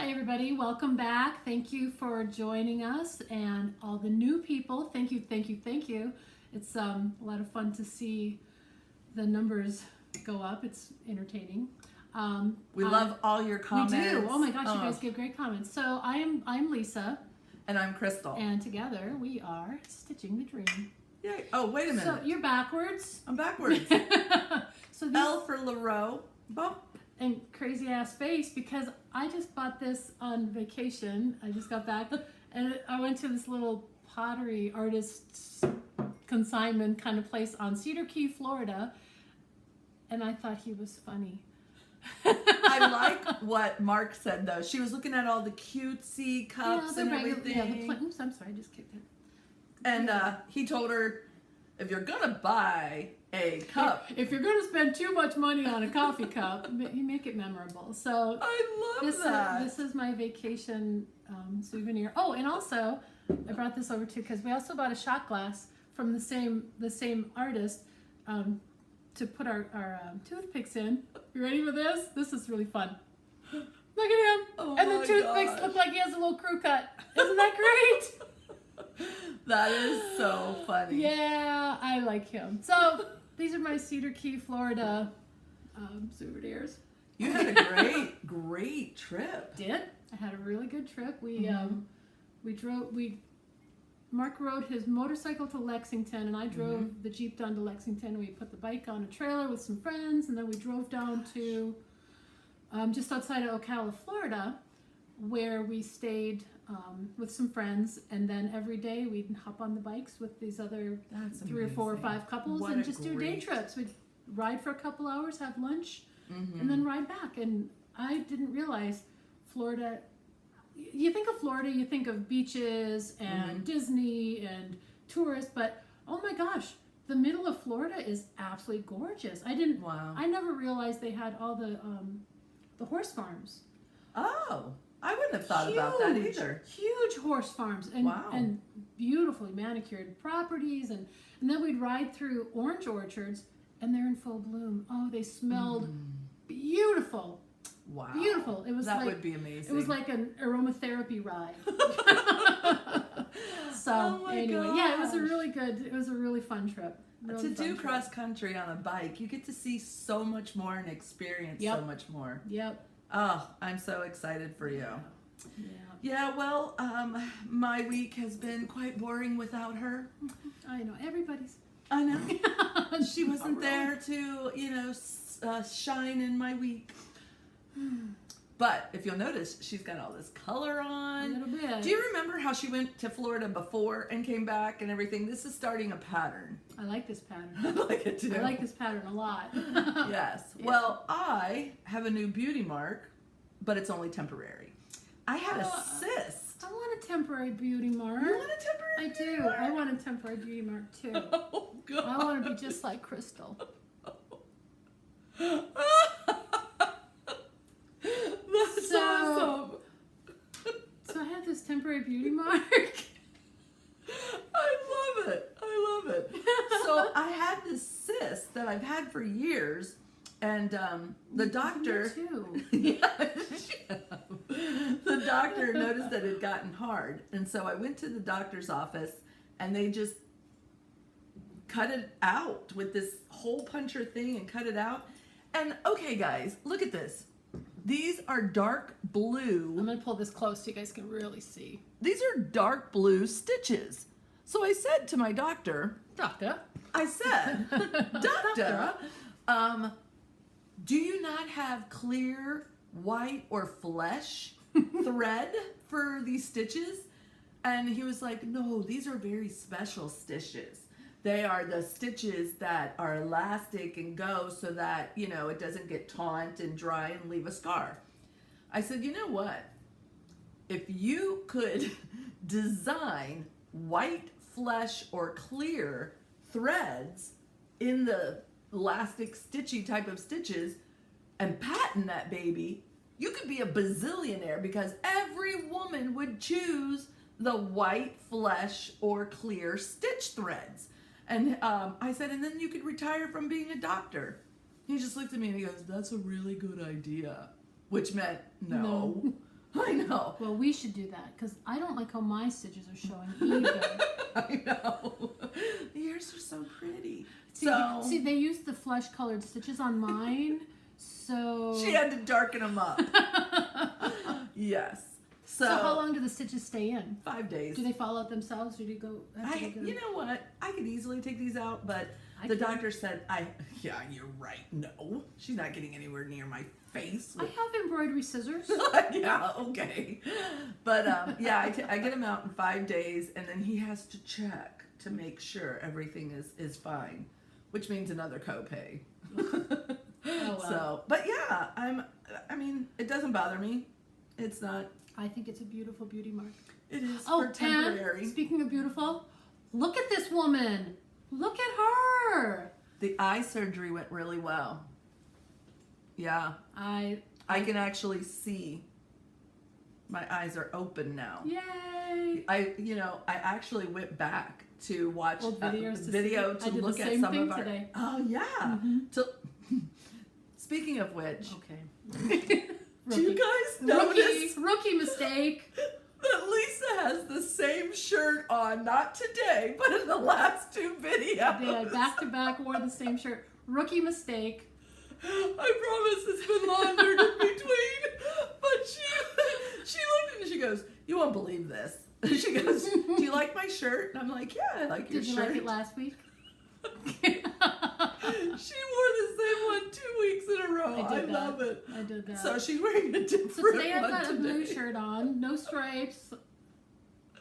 Hi everybody, welcome back. Thank you for joining us, and all the new people. Thank you, thank you, thank you. It's a lot of fun to see the numbers go up. It's entertaining. We love all your comments. We do. Oh my gosh, you guys give great comments. So I'm Lisa, and I'm Crystal, and together we are Stitching the Dream. Yay! Oh, wait a minute. So you're backwards. I'm backwards. So these, L for Leroux. Bump. And crazy ass face, because I just bought this on vacation. I just got back and I went to this little pottery artist's consignment kind of place on Cedar Key, Florida, and I thought he was funny. I like what Mark said though. She was looking at all the cutesy cups and everything. Oops, I'm sorry, I just kicked it. And he told her, if you're gonna buy a cup, if you're gonna spend too much money on a coffee cup, you make it memorable. So I love that. This is my vacation souvenir. Oh, and also I brought this over too because we also bought a shot glass from the same artist to put our toothpicks in. You ready for this? This is really fun. Look at him, Oh and the my toothpicks gosh. look like he has a little crew cut. Isn't that great? That is so funny. Yeah, I like him. So these are my Cedar Key, Florida souvenirs. You had a great trip. Did. I had a really good trip. We Mark rode his motorcycle to Lexington, and I drove the Jeep down to Lexington. We put the bike on a trailer with some friends, and then we drove down to just outside of Ocala, Florida, where we stayed with some friends, and then every day we'd hop on the bikes with these other That's 3 or 4 or 5 couples What and a just do day great- trips. We'd ride for a couple hours, have lunch, and then ride back. And I didn't realize Florida, you think of Florida, you think of beaches and Disney and tourists, but oh my gosh, the middle of Florida is absolutely gorgeous. Wow. I never realized they had all the horse farms. Oh, I wouldn't have thought about that either. Huge horse farms and Wow. and beautifully manicured properties, and then we'd ride through orange orchards, and they're in full bloom. Oh, they smelled beautiful. Wow. Beautiful. It was That like, would be amazing. It was like an aromatherapy ride. So Oh my anyway, yeah, it was gosh. it was a really fun trip. Really To fun do trip. cross country on a bike, you get to see so much more and experience so Yep. much more. Yep. Oh, I'm so excited for you. Yeah. Yeah, well, my week has been quite boring without her. I know everybody's. I know. She wasn't Not there to, shine in my week. But if you'll notice, she's got all this color A on. little bit. Do you remember how she went to Florida before and came back and everything? This is starting a pattern. I like this pattern. I like it too. I like this pattern a lot. Yes. Yeah. Well, I have a new beauty mark, but it's only temporary. I had a cyst. I want a temporary beauty mark. You want a temporary I beauty do. mark? I want a temporary beauty mark too. Oh, God. I want to be just like Crystal. That's So- awesome. So I have this temporary beauty mark. I love it. I love it. So I had this cyst that I've had for years, and the doctor. Me too. Yeah, the doctor noticed that it had gotten hard, and so I went to the doctor's office, and they just cut it out with this hole puncher thing and cut it out. And okay, guys, look at this. These are dark blue. I'm gonna pull this close so you guys can really see. These are dark blue stitches. So I said to my doctor, Doctor. I said, Doctor, do you not have clear, white, or flesh thread for these stitches? And he was like, no, these are very special stitches. They are the stitches that are elastic and go so that, it doesn't get taut and dry and leave a scar. I said, you know what? If you could design white, flesh, or clear threads in the elastic stitchy type of stitches and patent that baby, you could be a bazillionaire, because every woman would choose the white, flesh, or clear stitch threads. And I said, and then you could retire from being a doctor. He just looked at me and he goes, that's a really good idea. Which meant no. I know. Well, we should do that because I don't like how my stitches are showing either. I know. Yours are so pretty. See, they used the flesh colored stitches on mine, so. She had to darken them up. Yes. So how long do the stitches stay in? 5 days. Do they fall out themselves, or do you go? You know what? I could easily take these out, but the doctor said, yeah, you're right. No, she's not getting anywhere near my face. I have embroidery scissors. Yeah, okay. But yeah, I get him out in 5 days, and then he has to check to make sure everything is fine, which means another copay. Oh, wow. So, but yeah, I mean, it doesn't bother me. It's not. I think it's a beautiful beauty mark. It is Oh, for temporary. and speaking of beautiful, look at this woman. Look at her. The eye surgery went really well. Yeah. I can actually see. My eyes are open now. Yay. I actually went back to watch Old videos video to look at some of our. Today. Oh yeah. Mm-hmm. Speaking of which, Okay. do you guys notice Rookie mistake. that Lisa has the same shirt on? Not today, but in the last 2 videos. They back to back wore the same shirt. Rookie mistake. I promise it's been laundered in between. But she looked and she goes, "You won't believe this." She goes, "Do you like my shirt?" And I'm like, "Yeah, I like your Did you shirt." like it last week? She wore the same one 2 weeks in a row. I love it. I did that. So she's wearing a different So today I've one got a blue today. shirt on, no stripes.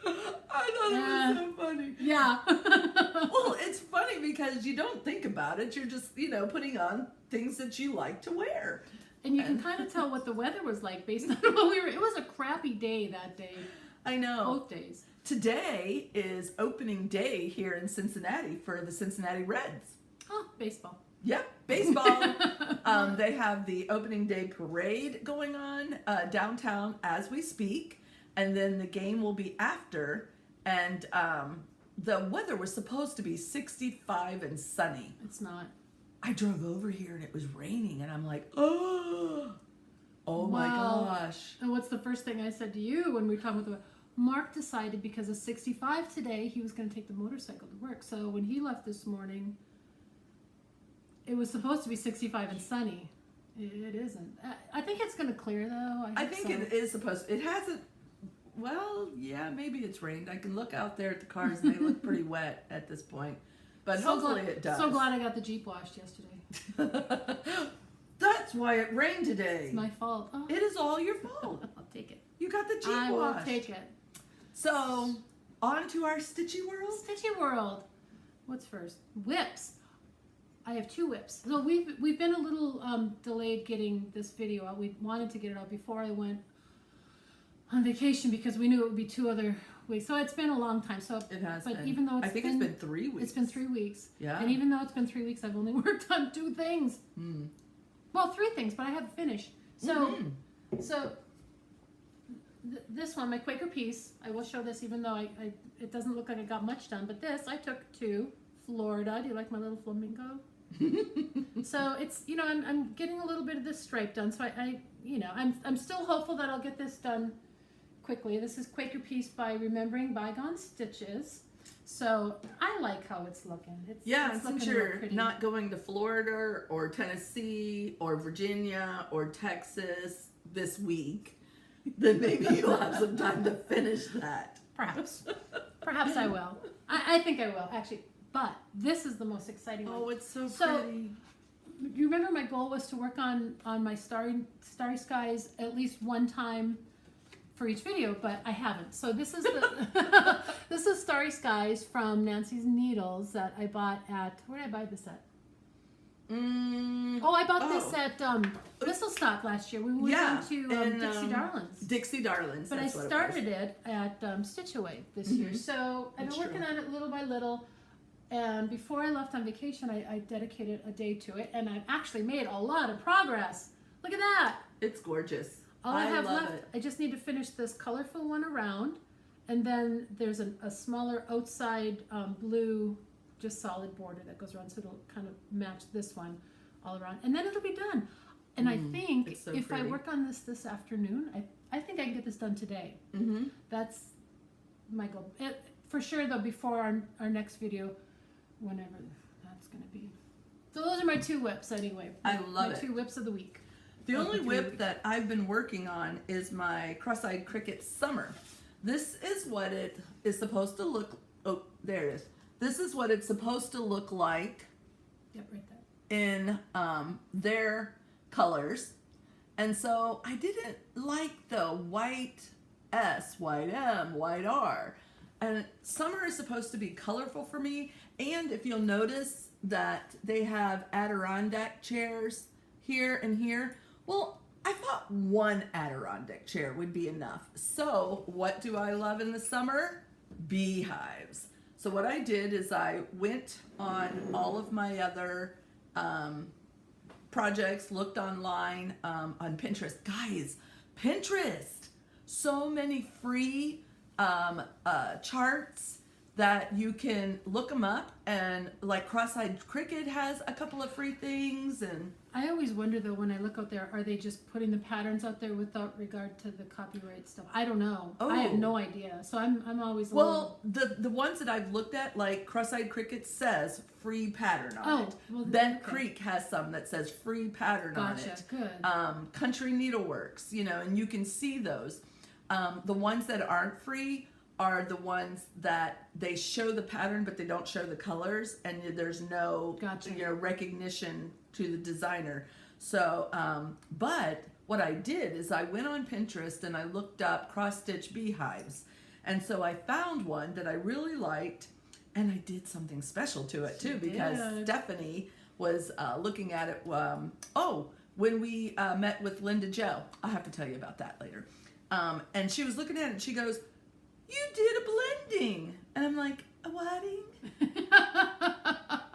I thought it was so funny. Yeah. Well, it's funny because you don't think about it. You're just, putting on things that you like to wear. And you can kind of tell what the weather was like based on what we were. It was a crappy day that day. I know. Both days. Today is opening day here in Cincinnati for the Cincinnati Reds. Oh, baseball. Yep, baseball. They have the opening day parade going on downtown as we speak. And then the game will be after. And the weather was supposed to be 65 and sunny. It's not. I drove over here and it was raining. And I'm like, oh my gosh. And what's the first thing I said to you when we were talking about Mark decided because of 65 today, he was going to take the motorcycle to work. So when he left this morning, it was supposed to be 65 and sunny. It isn't. I think it's going to clear though. I think it is supposed to. It hasn't. Well, yeah, maybe it's rained. I can look out there at the cars and they look pretty wet at this point. But hopefully it does. So glad I got the Jeep washed yesterday. That's why it rained today. It's my fault. Oh, It is all your fault. I'll take it. You got the Jeep I will washed. take it. So, on to our Stitchy world. Stitchy World. What's first? Whips. I have 2 whips. So we've been a little delayed getting this video out. We wanted to get it out before I went on vacation because we knew it would be 2 other weeks. So it's been a long time. So It has but been. even though I think it's been 3 weeks. It's been 3 weeks. Yeah. And even though it's been 3 weeks, I've only worked on 2 things. Mm. Well, 3 things, but I haven't finished. So Mhm. this one, my Quaker piece, I will show this even though it doesn't look like I got much done, but this I took to Florida. Do you like my little flamingo? So it's, I'm getting a little bit of this stripe done. So I'm still hopeful that I'll get this done quickly. This is Quaker Piece by Remembering Bygone Stitches. So I like how it's looking. It's Since looking real you're pretty. not going to Florida or Tennessee or Virginia or Texas this week, then maybe you'll have some time to finish that. Perhaps I will. I think I will actually. But this is the most exciting one. Oh, it's so So- pretty. You remember my goal was to work on my starry skies at least one time for each video, but I haven't. So this is the this is Starry Skies from Nancy's Needles that I bought at, where did I buy this at? Oh, I bought this at Whistle Stop last year. We went down to in, Dixie Darlings. Dixie Darlings. But I that's what started it at Stitch Away this year. So I've That's been working true. on it little by little. And before I left on vacation, I dedicated a day to it. And I've actually made a lot of progress. Look at that. It's gorgeous. All I have love left, it. I just need to finish this colorful one around. And then there's a smaller outside blue, just solid border that goes around. So it'll kind of match this one all around. And then it'll be done. And I think it's so if I pretty. work on this afternoon, I think I can get this done today. Mm-hmm. That's my goal. For sure, though, before our next video, whenever that's going to be. So those are my 2 whips anyway. I love my it. 2 whips of the week. The Of only the 3 whip weeks. that I've been working on is my Cross-Eyed Cricket Summer. This is what it is supposed to look. Oh, there it is. This is what it's supposed to look like Yep, right there. in their colors. And so I didn't like the white S, white M, white R. And summer is supposed to be colorful for me. And if you'll notice that they have Adirondack chairs here and here, well, I thought one Adirondack chair would be enough. So what do I love in the summer? Beehives. So what I did is I went on all of my other projects, looked online on Pinterest. Guys, Pinterest! So many free charts that you can look them up, and like Cross-Eyed Cricket has a couple of free things, and I always wonder though when I look out there, are they just putting the patterns out there without regard to the copyright stuff? I don't know. I have Oh. no idea. So I'm always a well, the ones that I've looked at, like Cross-Eyed Cricket says free pattern on Oh, it. well, Bent okay. Creek has some that says free pattern on Gotcha. it. Good. Country Needleworks, and you can see those. The ones that aren't free are the ones that they show the pattern but they don't show the colors, and there's no Gotcha. recognition to the designer. So, but what I did is I went on Pinterest and I looked up cross-stitch beehives, and so I found one that I really liked, and I did something special to it too, You because did. Stephanie was looking at it. When we met with Linda Joe, I'll have to tell you about that later. And she was looking at it and she goes, "You did a blending," and I'm like, "A wedding?"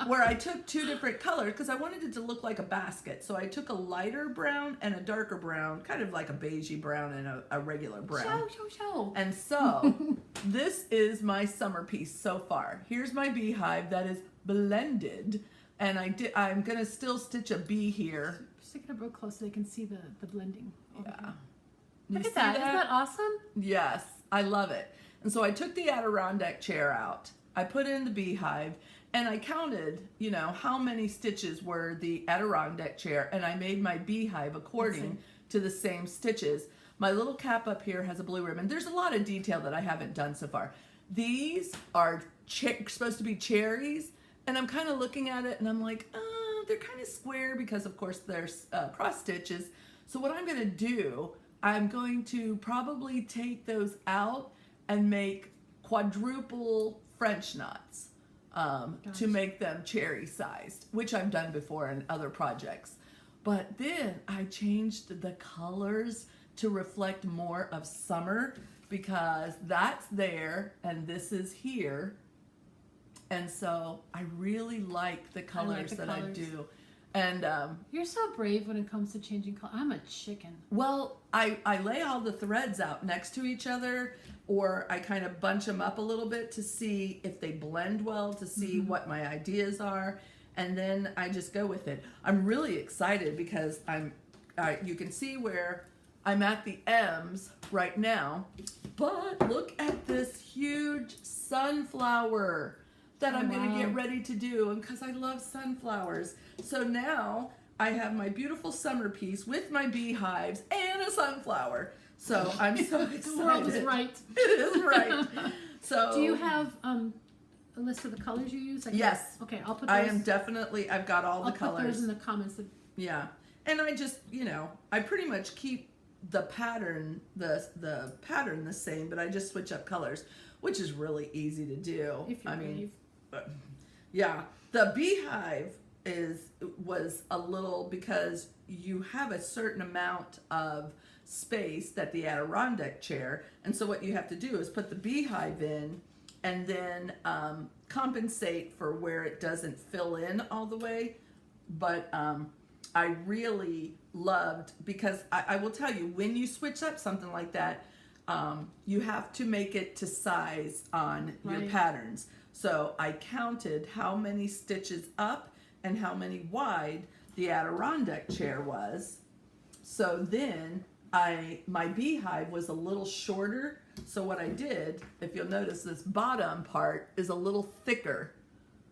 Where I took 2 different colors because I wanted it to look like a basket. So I took a lighter brown and a darker brown, kind of like a beigey brown and a regular brown. Show. And so this is my summer piece so far. Here's my beehive that is blended, and I'm gonna still stitch a bee here. Stick it up real close so they can see the blending. over Yeah. here. You Look at see that. Isn't that awesome? Yes, I love it. And so I took the Adirondack chair out. I put in the beehive, and I counted, how many stitches were the Adirondack chair, and I made my beehive according to the same stitches. My little cap up here has a blue ribbon. There's a lot of detail that I haven't done so far. These are supposed to be cherries, and I'm kind of looking at it, and I'm like, they're kind of square because, of course, there's cross stitches. So what I'm going to do, I'm going to probably take those out and make quadruple French knots to make them cherry sized, which I've done before in other projects. But then I changed the colors to reflect more of summer because that's there and this is here. And so I really like the colors the that colors. I do. And You're so brave when it comes to changing color. I'm a chicken. well, I lay all the threads out next to each other, or I kind of bunch them up a little bit to see if they blend well, to see what my ideas are, and then I just go with it. I'm really excited because you can see where I'm at the M's right now, but look at this huge sunflower that I'm going to wow. get ready to do, and because I love sunflowers. So now I have my beautiful summer piece with my beehives and a sunflower. So I'm so excited. The world is right. It is right. So Do you have a list of the colors you use? Yes. Okay, I'll put those. I've got all I'll the put those colors. in the comments. Yeah. And I just, I pretty much keep the pattern, the pattern the same, but I just switch up colors, which is really easy to do. If you're brave. Yeah, the beehive was a little, because you have a certain amount of space that the Adirondack chair, and so what you have to do is put the beehive in and then compensate for where it doesn't fill in all the way. But I really loved, because I will tell you, when you switch up something like that, you have to make it to size on your Right. patterns. So I counted how many stitches up and how many wide the Adirondack chair was. So then my beehive was a little shorter. So what I did, if you'll notice, this bottom part is a little thicker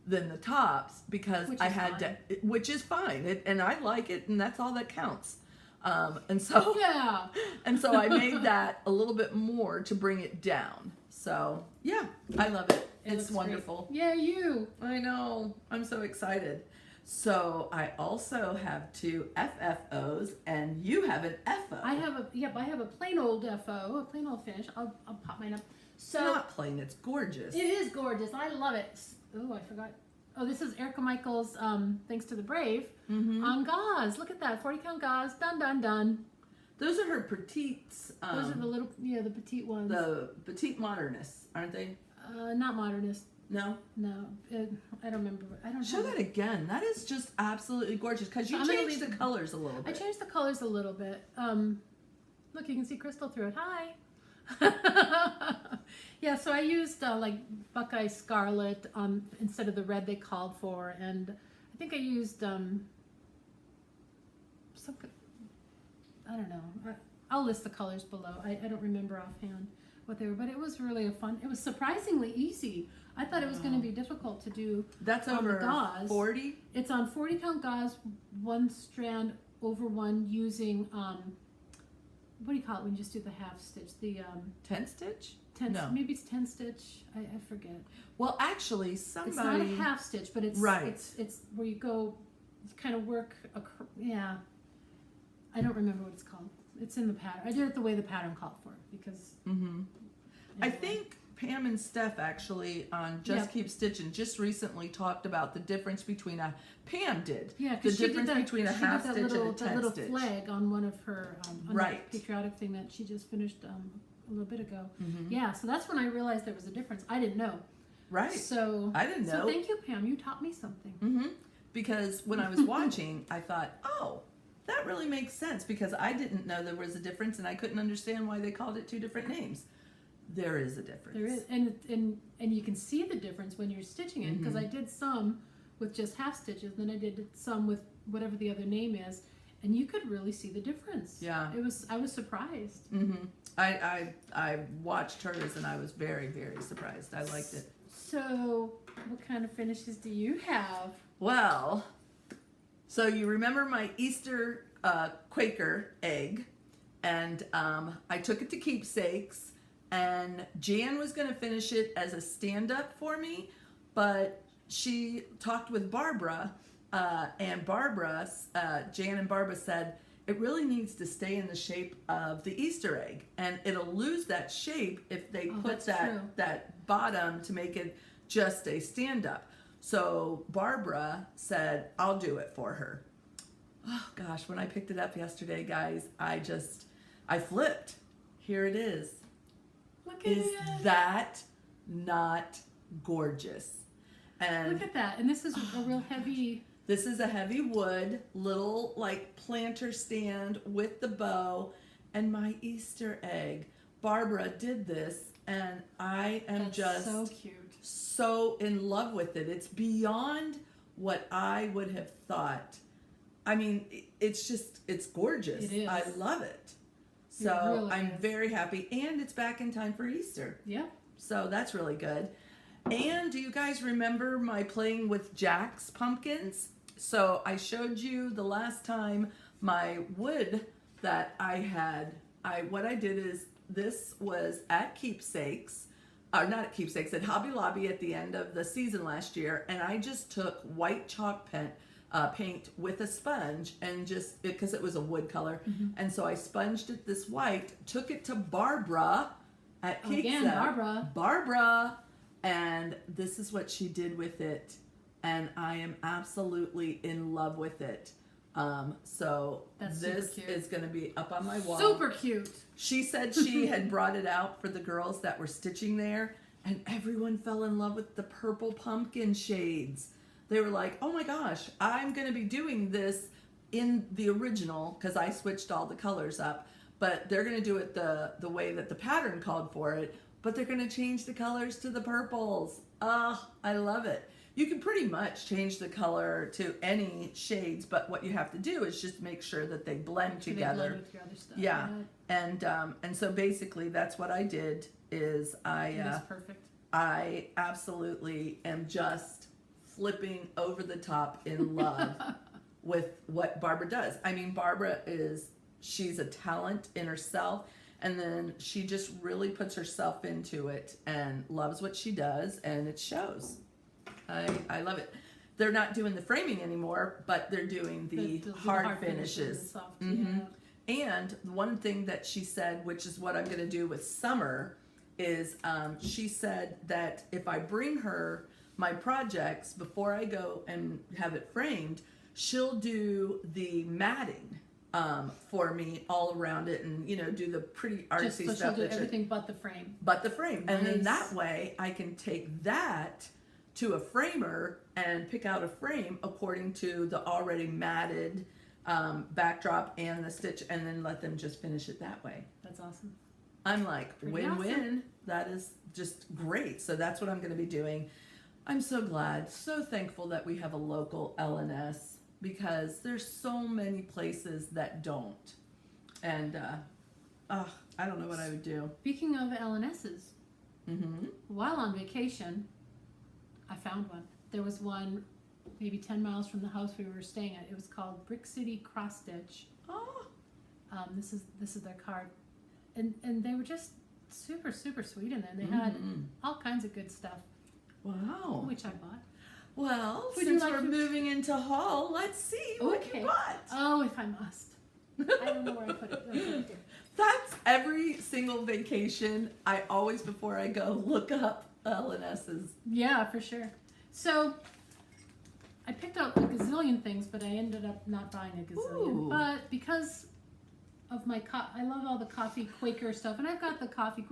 than the tops because Which I is had fine. to, which is fine, and I like it, and that's all that counts. And so Yeah. and so I made that a little bit more to bring it down. So yeah, I love it. It It's looks great. wonderful. Yeah, you. I know. I'm so excited. So I also have two FFOs, and you have an FO. I have a plain old FO, a plain old finish. I'll pop mine up. So Not plain. It's gorgeous. it is gorgeous. I love it. Oh, I forgot. Oh, this is Erica Michaels, Thanks to the Brave, on gauze. Look at that, 40 count gauze, done, done, done. Those are her petites. Those are the little, the petite ones. The petite modernists, aren't they? Not modernist. No. No, I don't remember. I don't Show have that again. That is just absolutely gorgeous because you I'm gonna changed the leave- colors a little I bit. changed the colors a little bit. Look, you can see crystal through it. Hi. Yeah, so I used like Buckeye Scarlet instead of the red they called for, and I think I used some. I don't know. I'll list the colors below. I don't remember offhand what they were, but it was really it was surprisingly easy. I thought it was going to be difficult to do. That's on the over gauze. 40. It's on 40 count gauze, one strand over one using what do you call it when you just do the half stitch? The 10 stitch? 10, No. maybe it's 10 stitch. I forget. Well, actually, It's not a somebody. half stitch, but it's Right. It's where you go, you kind of work. Yeah, I don't remember what it's called. It's in the pattern. I did it the way the pattern called for it because. Mm-hmm. I anyway. think Pam and Steph actually on Just Yep. Keep Stitching just recently talked about the difference between Pam did. Yeah, The because she did difference that, between a she did half that stitch little, and a that 10 little stitch. flag on one of her on Right. that patriotic thing that she just finished a little bit ago. Mhm. Yeah, so that's when I realized there was a difference. I didn't know. Right. So I didn't So know. thank you, Pam. You taught me something. Mm-hmm. Because when I was watching, I thought, oh, that really makes sense because I didn't know there was a difference and I couldn't understand why they called it two different names. There is a difference. There is, and you can see the difference when you're stitching it because Mhm. I did some with just half stitches, then I did some with whatever the other name is, and you could really see the difference. Yeah. I was surprised. Mm-hmm. I watched hers and I was very, very surprised. I liked it. So, what kind of finishes do you have? Well, so you remember my Easter Quaker egg, and I took it to Keepsakes, and Jan was going to finish it as a stand-up for me, but she talked with Barbara, and Barbara, Jan and Barbara said, it really needs to stay in the shape of the Easter egg, and it'll lose that shape if they Oh, put that's true. that bottom to make it just a stand-up. So Barbara said, I'll do it for her. Oh gosh, when I picked it up yesterday, guys, I flipped. Here it is. Look at Is it. that not gorgeous? And Look at that. And this is a real heavy. this is a heavy wood, little like planter stand with the bow and my Easter egg. Barbara did this and I am That's just so cute. so in love with it. It's beyond what I would have thought. I mean, it's gorgeous. It is. I love it. It So really I'm is. very happy. And it's back in time for Easter. Yeah. So that's really good. And do you guys remember my playing with Jack's pumpkins? So I showed you the last time my wood that I had. What I did is this was at Keepsakes, or not at Keepsakes, at Hobby Lobby at the end of the season last year, and I just took white chalk paint with a sponge and just because it was a wood color, and so I sponged it this white, took it to Barbara at Cake Again, Set. Barbara, and this is what she did with it, and I am absolutely in love with it. So That's super this cute. is going to be up on my wall. Super cute. She said she had brought it out for the girls that were stitching there, and everyone fell in love with the purple pumpkin shades. They were like, oh my gosh, I'm going to be doing this in the original because I switched all the colors up, but they're going to do it the way that the pattern called for it, but they're going to change the colors to the purples. Oh, I love it. You can pretty much change the color to any shades, but what you have to do is just make sure that they blend So they together. blend with your other stuff. Yeah. And so basically that's what I did is It is perfect. I absolutely am just flipping over the top in love with what Barbara does. I mean, Barbara she's a talent in herself, and then she just really puts herself into it and loves what she does, and it shows. I love it. They're not doing the framing anymore, but they're doing the hard finishes. And soft, Mhm. And one thing that she said, which is what I'm going to do with Summer, is she said that if I bring her my projects before I go and have it framed, she'll do the matting for me all around it, and do the pretty artsy Just so stuff. she'll do everything but the frame. And then Nice. that way I can take that to a framer and pick out a frame according to the already matted backdrop and the stitch, and then let them just finish it that way. That's awesome. I'm like, Pretty win-win. awesome. That is just great. So that's what I'm going to be doing. I'm so glad, so thankful that we have a local LNS, because there's so many places that don't. And I don't know what I would do. Speaking of LNSs, Mm-hmm. while on vacation, I found one. There was one maybe 10 miles from the house we were staying at. It was called Brick City Cross Stitch. Oh, This is their card, and they were just super sweet in there. They had all kinds of good stuff, wow. which I bought. Well, Would you since like we're to- moving into Hall, let's see what Okay. you bought. Oh, if I must. I don't know where I put it. I'll put it here. That's every single vacation. I always, before I go, look up LNS's. Yeah, for sure. So I picked out a gazillion things, but I ended up not buying a gazillion. Ooh. But because of my I love all the coffee Quaker stuff, and I've got the coffee.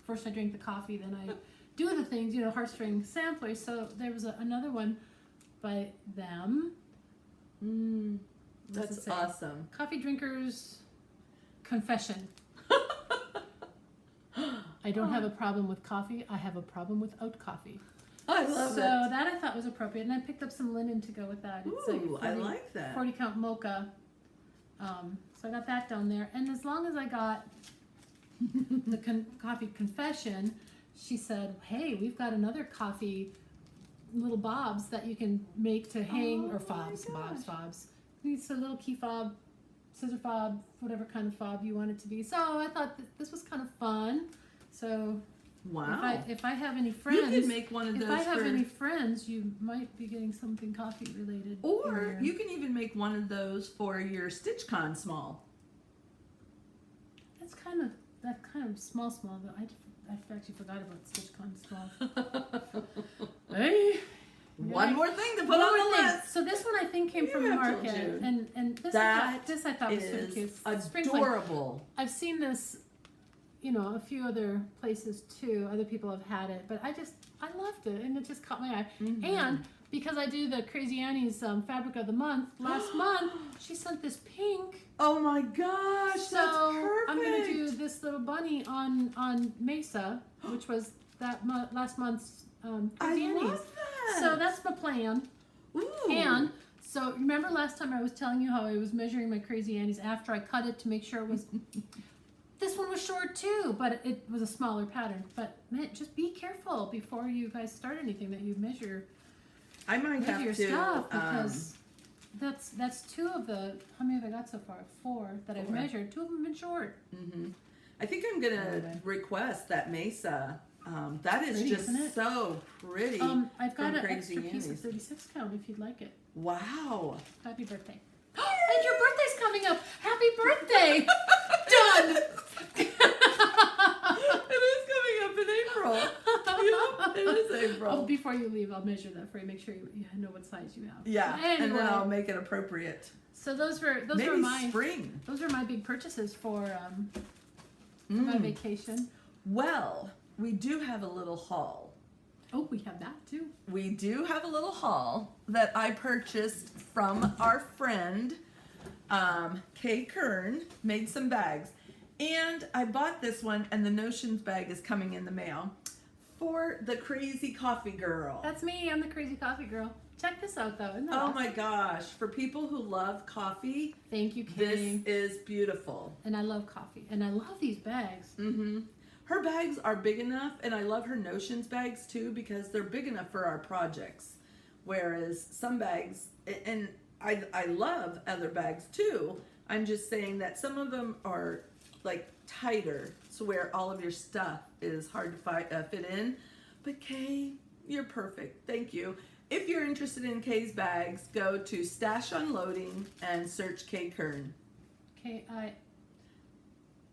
First I drink the coffee, then I do the things. Heartstring samplers. So there was another one by them. What does it That's say? awesome. Coffee Drinkers Confession. I don't have a problem with coffee. I have a problem without coffee. I love So it. that I thought was appropriate, and I picked up some linen to go with that. It's Ooh, like I like that. 40 count mocha. So I got that down there, and as long as I got the coffee confession, she said, "Hey, we've got another coffee little bobs that you can make to hang Oh or my fobs. It's a little key fob, scissor fob, whatever kind of fob you want it to be." So I thought this was kind of fun. So Wow. if I have any friends, you could make one of those if I have for, any friends, you might be getting something coffee related. or you can even make one of those for your StitchCon small. That's kind of small, but I actually forgot about StitchCon small. Hey, One more thing to put one on more the thing. list. So this one I think came You from the have told market, you. and this That I thought was super cute. Is Sprinkling. adorable. I've seen this, a few other places too. Other people have had it, but I loved it, and it just caught my eye. Mhm. And because I do the Crazy Annie's Fabric of the Month, last month she sent this pink. Oh my gosh, So that's perfect. I'm gonna do this little bunny on Mesa, which was last month's I Crazy Annie's. love that. So that's my plan. Ooh. And so remember last time I was telling you how I was measuring my Crazy Annie's after I cut it to make sure it was. This one was short too, but it was a smaller pattern. But man, just be careful before you guys start anything that you measure I might have your to. stuff, because that's two of the. How many have I got so far? 4 that I've 4. measured. 2 of them have been short. I think I'm gonna Okay. request that Mesa. That is Pretty, just isn't it? so pretty. I've got from an Crazy extra piece of Annie's. 36 count if you'd like it. Wow. Happy birthday! And your birthday's coming up. Happy birthday! Done. It is coming up in April. Yep, it is April. Oh, before you leave, I'll measure that for you. Make sure you know what size you have. Yeah, Anyway, and then I'll make it appropriate. so those were Maybe my spring. big purchases for my vacation. Well, we do have a little haul. Oh, we have that too. We do have a little haul that I purchased from our friend Kay Kern. Made some bags, and I bought this one, and the Notions bag is coming in the mail for the crazy coffee girl. That's me. I'm the crazy coffee girl. Check this out, though. Isn't that Oh awesome? my gosh. For people who love coffee, Thank you, this Kay. is beautiful. And I love coffee. And I love these bags. Mm-hmm. Her bags are big enough, and I love her Notions bags too because they're big enough for our projects. Whereas some bags, and I love other bags too. I'm just saying that some of them are like tighter, so where all of your stuff is hard to fit in. But Kay, you're perfect. Thank you. If you're interested in Kay's bags, go to Stash Unloading and search Kay Kern.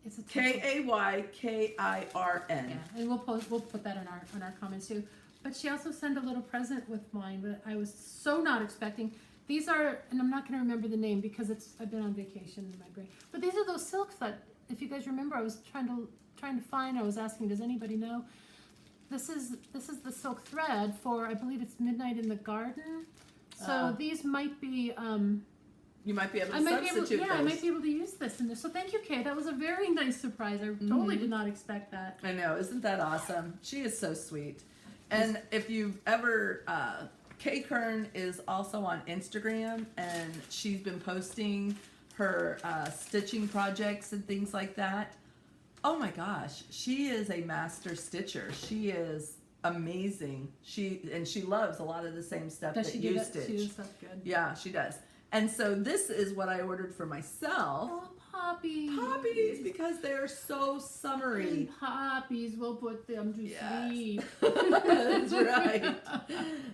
It's a Kaykirn. Yeah, and we'll put that in our comments too. But she also sent a little present with mine, but I was so not expecting. These are, and I'm not going to remember the name because I've been on vacation in my brain. But these are those silks that, if you guys remember, I was trying to find. I was asking, does anybody know? This is the silk thread for, I believe it's Midnight in the Garden. So these might be. You might be able to I might be able, substitute yeah, I those. might be able to use this in this. So thank you, Kay. That was a very nice surprise. I totally did not expect that. I know, isn't that awesome? She is so sweet. And if you've ever, Kay Kern is also on Instagram, and she's been posting her stitching projects and things like that. Oh my gosh, she is a master stitcher. She is amazing. She loves a lot of the same stuff Does that she you do that? stitch. She does stuff good. Yeah, she does. And so this is what I ordered for myself. Oh, poppies. Poppies, because they're so summery. And poppies, we'll put them to Yes. sleep. That's right.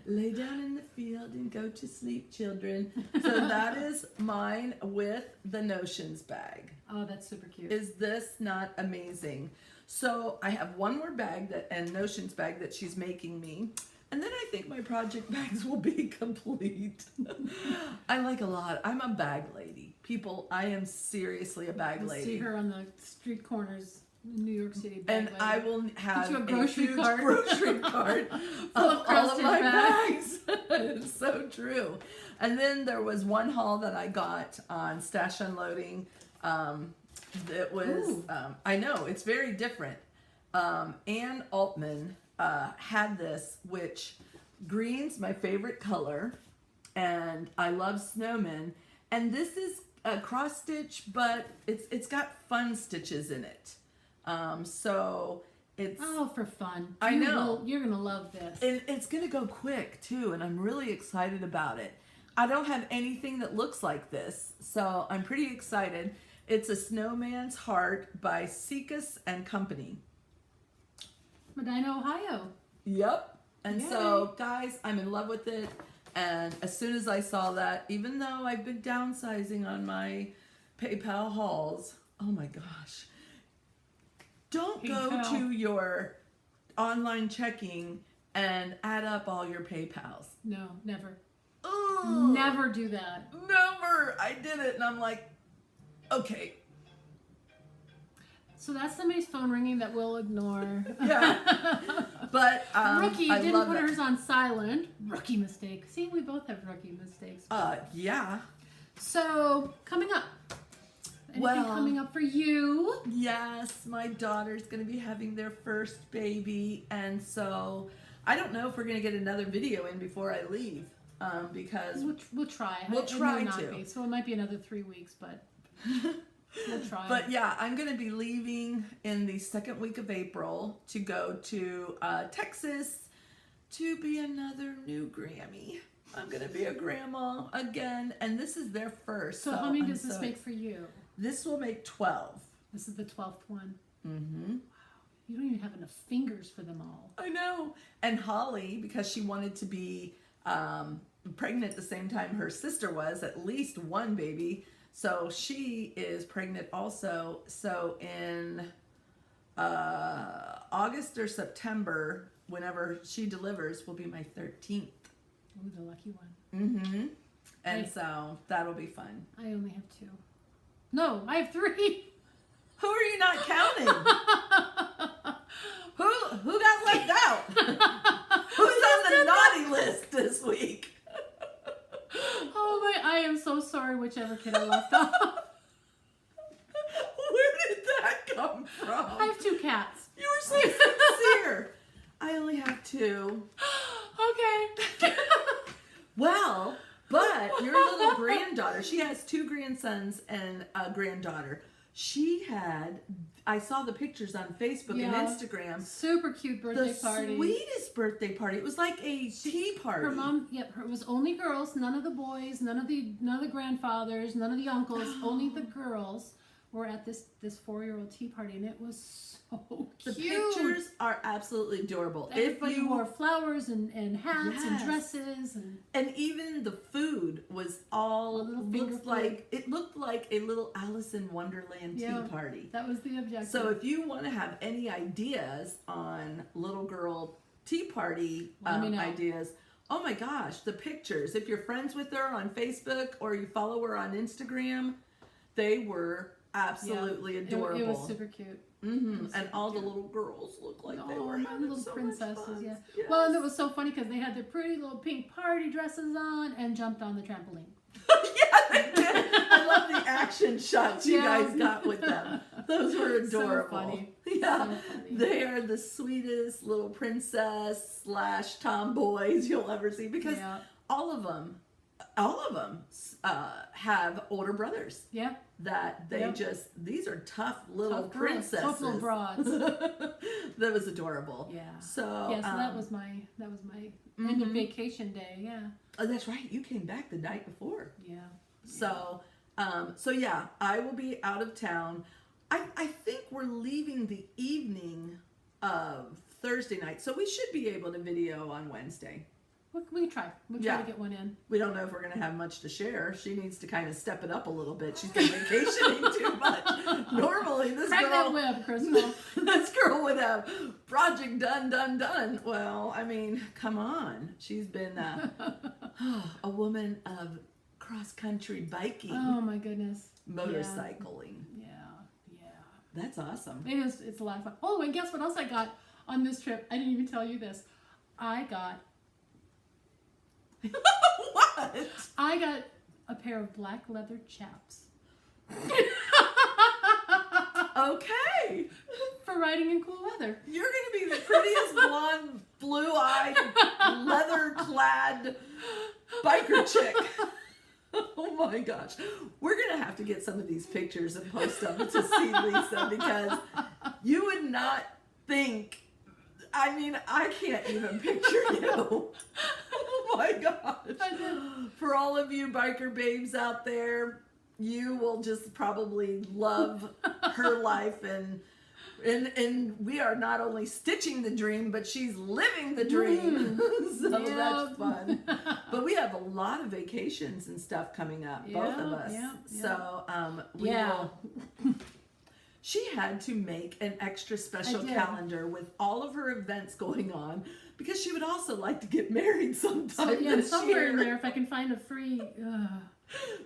Lay down in the field and go to sleep, children. So that is mine with the Notions bag. Oh, that's super cute. Is this not amazing? So I have one more bag and Notions bag that she's making me. And then I think my project bags will be complete. I like a lot. I'm a bag lady. People, I am seriously a bag You'll lady. see her on the street corners in New York City. And bag I lady. will have you a a grocery huge cart. grocery cart Full of of all of crusted my bags. bags. It's so true. And then there was one haul that I got on Stash Unloading. That was, I know, it's very different. Ann Altman had this, which green's my favorite color, and I love snowmen. And this is a cross stitch, but it's got fun stitches in it. So it's Oh, for fun. I know. You're going to love this. and it's gonna go quick too, and I'm really excited about it. I don't have anything that looks like this, so I'm pretty excited. It's a Snowman's Heart by Sekas and Company. Medina, Ohio. Yep. And Yay. so, guys, I'm in love with it. And as soon as I saw that, even though I've been downsizing on my PayPal hauls, oh my gosh. Don't go PayPal. to your online checking and add up all your PayPals. No, never. Ugh. Never do that. Never. I did it, and I'm like, okay. So that's somebody's phone ringing that we'll ignore. Yeah. But Rookie, I didn't love put that. hers on silent. Rookie mistake. See, we both have rookie mistakes. Yeah. So, coming up. Anything Well- coming up for you? Yes, my daughter's going to be having their first baby, and so I don't know if we're going to get another video in before I leave, because We'll try. We'll It try may not to. be, so it might be another 3 weeks, but we'll try. But yeah, I'm going to be leaving in the second week of April to go to Texas to be another new Grammy. I'm going to be a grandma again, and this is their first. so how many I'm does this so- make for you? This will make 12. This is the 12th one. Mm-hmm. You don't even have enough fingers for them all. I know. And Holly, because she wanted to be pregnant at the same time her sister was, at least one baby. So she is pregnant also. So in August or September, whenever she delivers, will be my 13th. Ooh, the lucky one. Mm-hmm. And Right. so that'll be fun. I only have 2. No, I have 3. Who are you not counting? Who got left out? Who's on the naughty list this week? Oh my, I am so sorry whichever kid I left off. Where did that come from? I have 2 cats. You were so sincere. I only too. Okay. Well, but your little granddaughter, she has 2 grandsons and a granddaughter. I saw the pictures on Facebook and Instagram. Super cute birthday The party. sweetest birthday party. It was like a tea party. Her mom, it was only girls, none of the boys, none of the grandfathers, none of the uncles, only the girls were at this 4-year-old tea party, and it was so The cute. pictures are absolutely adorable. Everybody wore flowers and hats and Yes. dresses and even the food was all A little finger looked like a little Alice in Wonderland tea party. that was the objective. So if you want to have any ideas on little girl tea party Let me know. ideas, oh my gosh, the pictures. If you're friends with her on Facebook or you follow her on Instagram, they were absolutely adorable. It was super cute. Mm-hmm. And all the little girls looked like they were my having little so princesses, much fun. yeah. Yes. Well, and it was so funny because they had their pretty little pink party dresses on and jumped on the trampoline. Yeah, they did. I love the action shots you Yeah. guys got with them. Those were adorable. So funny. Yeah, So funny. they are the sweetest little princess / tomboys you'll ever see because Yeah. all of them have older brothers Yeah. that they these are tough little Tough girls, princesses. tough little broads. That was adorable. Yeah. So Yeah, so that was my end of vacation day. Yeah. oh, that's right. You came back the night before. Yeah. So, yeah, I will be out of town. I think we're leaving the evening of Thursday night, so we should be able to video on Wednesday. We can try. We'll try Yeah. to get one in. We don't know if we're going to have much to share. She needs to kind of step it up a little bit. She's been vacationing too much. Normally, this Crack that girl, whip, Crystal. this girl would have project done. Well, I mean, come on. She's been a woman of cross-country biking, Oh my goodness. motorcycling. Yeah. That's awesome. It's a lot of fun. Oh, and guess what else I got on this trip? I didn't even tell you this. I got What? a pair of black leather chaps. Okay. For riding in cool weather. You're going to be the prettiest blonde, blue-eyed, leather-clad biker chick. Oh my gosh. We're going to have to get some of these pictures and post them to see Lisa because you would not think, I mean, I can't even picture you. Oh my gosh. For all of you biker babes out there, you will just probably love her life and we are not only stitching the dream, but she's living the dream. So that's fun. But we have a lot of vacations and stuff coming up, both of us. Yeah. So we will. She had to make an extra special calendar with all of her events going on because she would also like to get married sometime this somewhere in year. there if I can find a free.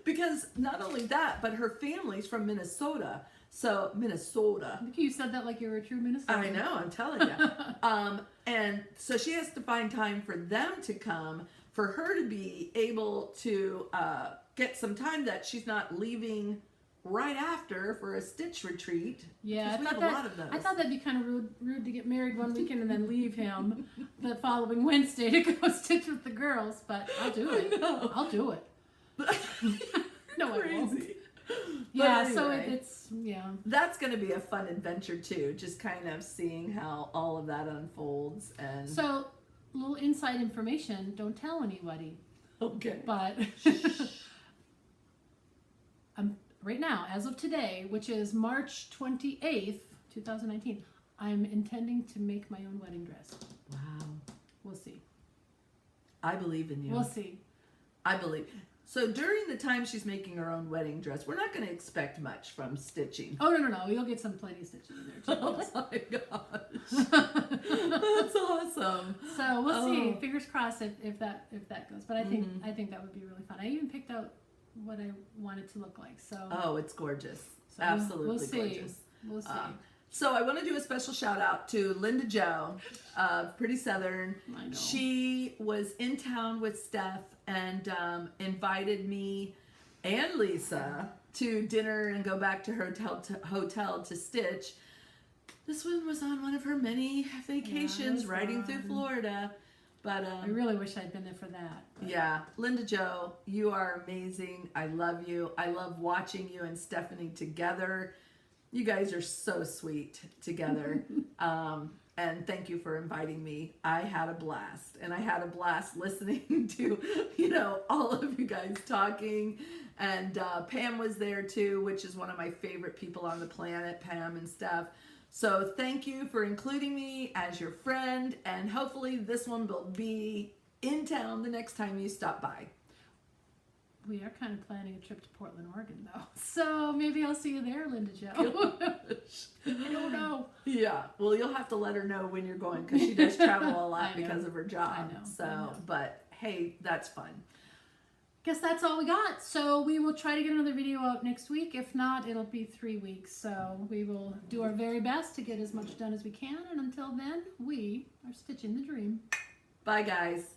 Because not only that, but her family's from Minnesota. So Minnesota. I think you said that like you were a true Minnesota. I know, I'm telling you. And so she has to find time for them to come, for her to be able to get some time that she's not leaving right after for a stitch retreat. Yeah, we have a lot of those. I thought that'd be kind of rude to get married one weekend and then leave him the following Wednesday to go stitch with the girls, but I'll do it. I know. I'll do it. No, I won't. Crazy. Yeah, But so anyway. it's That's going to be a fun adventure too, just kind of seeing how all of that unfolds. And So, little inside information, don't tell anybody, okay. but right now, as of today, which is March 28th, 2019, I'm intending to make my own wedding dress. Wow. We'll see. I believe in you. We'll see. I believe. So during the time she's making her own wedding dress, we're not going to expect much from stitching. Oh, no. You'll get some plenty of stitching in there, too. Oh my gosh. That's awesome. So we'll see. Oh. Fingers crossed if that goes. But I think that would be really fun. I even picked out what I want it to look like. So Oh, it's gorgeous. so Absolutely we'll see. gorgeous. We'll see. So I want to do a special shout out to Linda Joe of Pretty Southern. I know. She was in town with Steph and invited me and Lisa to dinner and go back to her hotel to stitch. this one was on one of her many vacations was riding through fun. Florida. But I really wish I'd been there for that. But yeah, Linda Jo, you are amazing. I love you. I love watching you and Stephanie together. You guys are so sweet together. And thank you for inviting me. I had a blast. And I had a blast listening to, all of you guys talking. And Pam was there too, which is one of my favorite people on the planet, Pam and Steph. So thank you for including me as your friend. And hopefully this one will be in town the next time you stop by. we are kind of planning a trip to Portland, Oregon, though. So maybe I'll see you there, Linda Jo. I don't know. Yeah, well, you'll have to let her know when you're going because she does travel a lot I know. because of her job. I know. So, but hey, that's fun. Guess that's all we got. So we will try to get another video out next week. If not, it'll be 3 weeks. So we will do our very best to get as much done as we can. And until then, we are stitching the dream. Bye, guys.